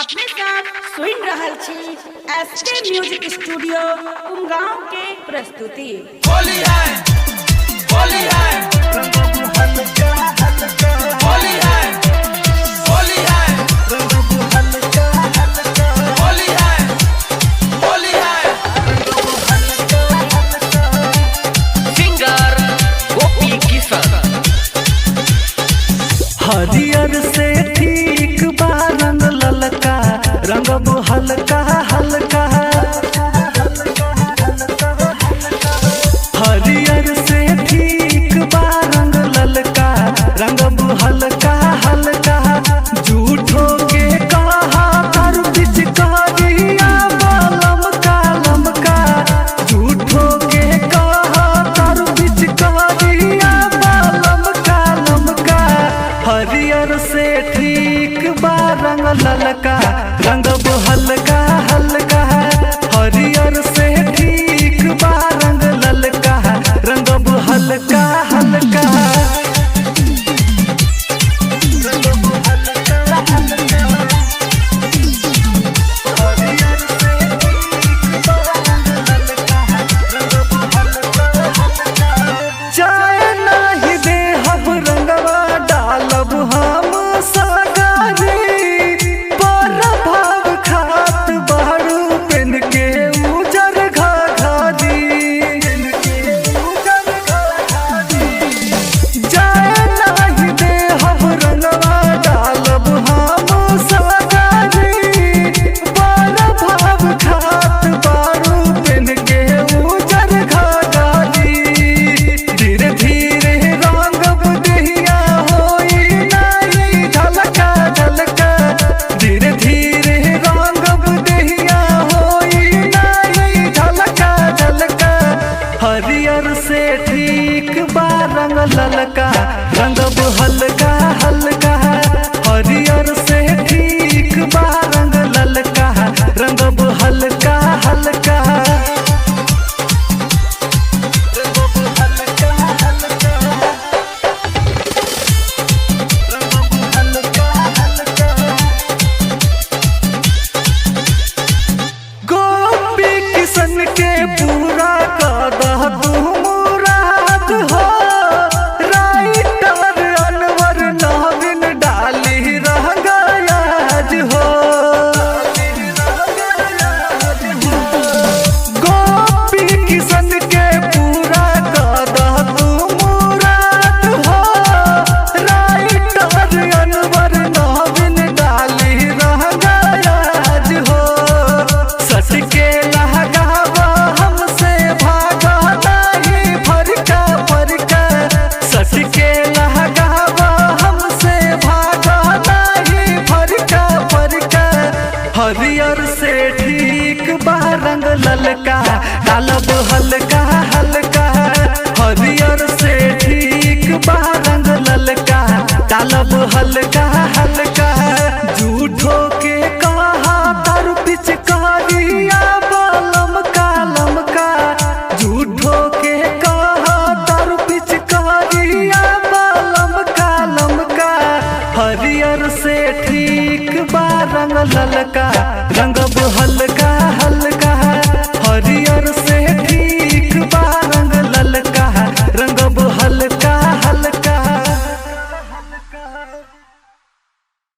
अपने साथ सुन रहल छी एसके म्यूजिक स्टूडियो उमगांव के प्रस्तुति। होली है, होली है, होली है, होली है, होली है, होली है। सिंगर गोपी किशन। हरियर से ठीक बा रंग ललका, रंग हल्का हल्का। हरियर से ठीक बा रंग ललका, रंग हल्का हल्का। झूठो के कहा कर पिचकारिया बालम का लमका। झूठो के कहा कर पिचकारिया बालम का लमका। हरियर से ठीक बा रंग ललका, रंग हल्का हल्का। हरियर से ठीक बा रंग ललका, रंग हल्का हल्का। चाहे नाही दे हम रंगवा डालब हम सगारी। पर भाव खात बारू पेन के उजर घाघरी। चाहे नाही दे हम रंगवा डालब हम सगारी। पर भाव खात बारू पेन के उजर घाघरी। धीरे धीरे रंगब देहिया होई नाई झलका झलका। धीरे धीरे रंगब देहिया होई नाई झलका झलका। हरियर से ठीक बा रंग ललका, रंग हल्का हल्का। हरियर से ठीक बा रंग ललका, रंग हल्का हल्का। गोपी किशन के पूरा कदह तू मुराद हो। राइटर अनवर नवीन डाली रंगायाज हो। गोपी किशन के पूरा कदह तू मुराद हो। राइटर अनवर नवीन डाली रंगायाज हो। सच के लहगावा हमसे भागा नहीं फरका फरका। सच के लहगावा हमसे भागा नहीं फरका फरका। हरियर से ठीक बा रंग ललका, डालब हल्का हल्का। हरियर से ठीक बा रंग ललका, डालब हल्का हल्का। झूठो के कहा तर पिचकारिया बालम का लमका। झूठो के कहा तर पिचकारिया बालम का लमका। हरियर से ठीक बा रंग ललका, रंग हल्का हल्का।